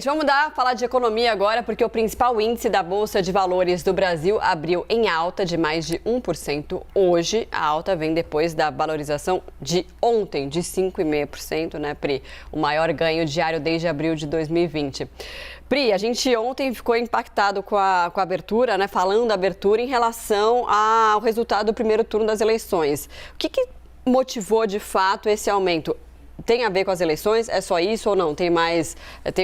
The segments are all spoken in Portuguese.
Vamos falar de economia agora, porque o principal índice da Bolsa de Valores do Brasil abriu em alta de mais de 1% hoje. A alta vem depois da valorização de ontem, de 5,5%, né, Pri? O maior ganho diário desde abril de 2020. Pri, a gente ontem ficou impactado com a abertura, né, falando da abertura em relação ao resultado do primeiro turno das eleições. O que motivou, de fato, esse aumento? Tem a ver com as eleições? É só isso ou não? Tem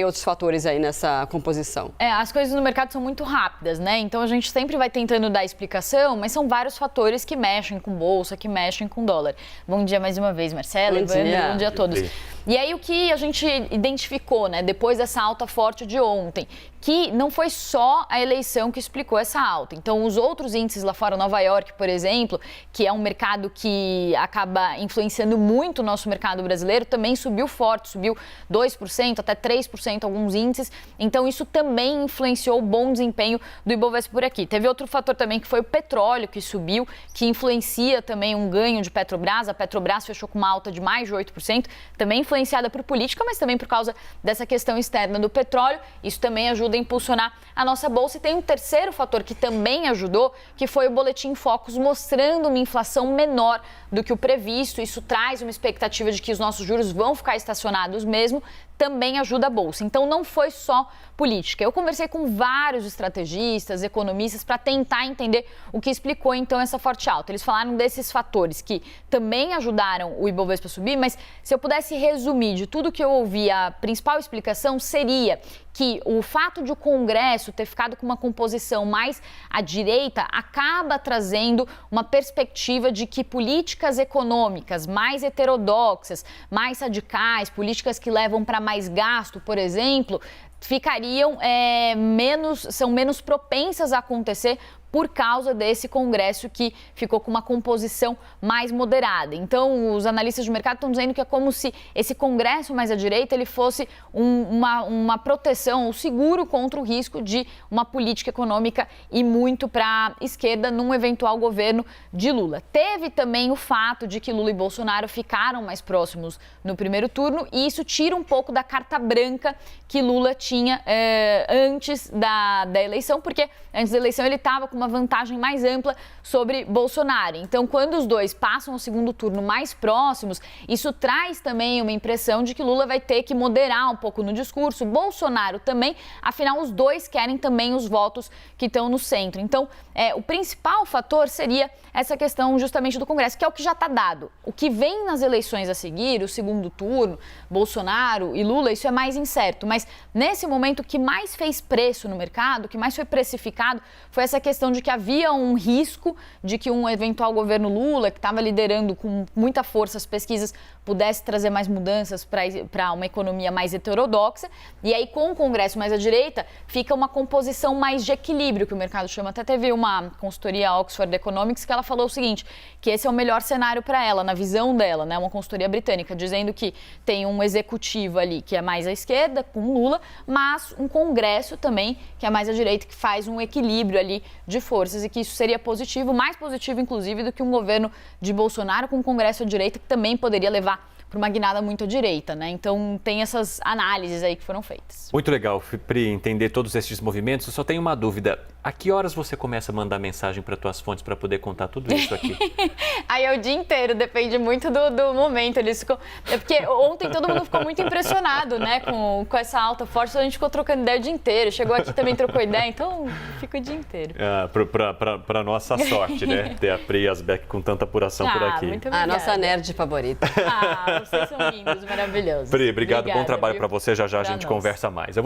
outros fatores aí nessa composição? As coisas no mercado são muito rápidas, né? Então a gente sempre vai tentando dar explicação, mas são vários fatores que mexem com bolsa, que mexem com dólar. Bom dia mais uma vez, Marcela, Evandro, bom dia a todos. E aí o que a gente identificou, né, depois dessa alta forte de ontem, que não foi só a eleição que explicou essa alta. Então, os outros índices lá fora, Nova York, por exemplo, que é um mercado que acaba influenciando muito o nosso mercado brasileiro, também subiu forte, subiu 2%, até 3% alguns índices. Então, isso também influenciou o bom desempenho do Ibovespa por aqui. Teve outro fator também, que foi o petróleo, que subiu, que influencia também um ganho de Petrobras. A Petrobras fechou com uma alta de mais de 8%, também influenciada por política, mas também por causa dessa questão externa do petróleo. Isso também ajuda a impulsionar a nossa bolsa. E tem um terceiro fator que também ajudou, que foi o Boletim Focus mostrando uma inflação menor do que o previsto. Isso traz uma expectativa de que os nossos juros vão ficar estacionados mesmo, também ajuda a bolsa. Então não foi só política. Eu conversei com vários estrategistas, economistas, para tentar entender o que explicou então essa forte alta. Eles falaram desses fatores que também ajudaram o Ibovespa a subir, mas se eu pudesse resumir de tudo que eu ouvi, a principal explicação seria que o fato de o Congresso ter ficado com uma composição mais à direita acaba trazendo uma perspectiva de que políticas econômicas mais heterodoxas, mais radicais, políticas que levam para mais gasto, por exemplo, são menos propensas a acontecer por causa desse Congresso que ficou com uma composição mais moderada. Então, os analistas de mercado estão dizendo que é como se esse Congresso mais à direita ele fosse uma proteção, um seguro contra o risco de uma política econômica ir muito para a esquerda num eventual governo de Lula. Teve também o fato de que Lula e Bolsonaro ficaram mais próximos no primeiro turno e isso tira um pouco da carta branca que Lula tinha antes da eleição, porque antes da eleição ele estava com uma vantagem mais ampla sobre Bolsonaro. Então, quando os dois passam ao segundo turno mais próximos, isso traz também uma impressão de que Lula vai ter que moderar um pouco no discurso, Bolsonaro também, afinal os dois querem também os votos que estão no centro. Então, o principal fator seria essa questão justamente do Congresso, que é o que já está dado. O que vem nas eleições a seguir, o segundo turno, Bolsonaro e Lula, isso é mais incerto, mas nesse momento o que mais fez preço no mercado, o que mais foi precificado, foi essa questão de que havia um risco de que um eventual governo Lula, que estava liderando com muita força as pesquisas, pudesse trazer mais mudanças para uma economia mais heterodoxa. E aí, com o Congresso mais à direita, fica uma composição mais de equilíbrio, que o mercado chama. Até teve uma consultoria Oxford Economics que ela falou o seguinte, que esse é o melhor cenário para ela, na visão dela, né? Uma consultoria britânica, dizendo que tem um executivo ali que é mais à esquerda, com Lula, mas um Congresso também que é mais à direita, que faz um equilíbrio ali de forças e que isso seria positivo, mais positivo inclusive do que um governo de Bolsonaro com um Congresso à direita que também poderia levar para uma guinada muito à direita, né? Então tem essas análises aí que foram feitas. Muito legal, Pri, entender todos esses movimentos. Eu só tenho uma dúvida. A que horas você começa a mandar mensagem para tuas fontes para poder contar tudo isso aqui? Aí é o dia inteiro, depende muito do momento. Porque ontem todo mundo ficou muito impressionado, né? Com essa alta forte, a gente ficou trocando ideia o dia inteiro. Chegou aqui também trocou ideia, então fica o dia inteiro. Para nossa sorte, né? Ter a Pri Asbeck com tanta apuração por aqui. Muito obrigada. A nossa nerd favorita. Vocês são lindos, maravilhosos. Pri, obrigado, bom trabalho para você. Já a gente conversa mais.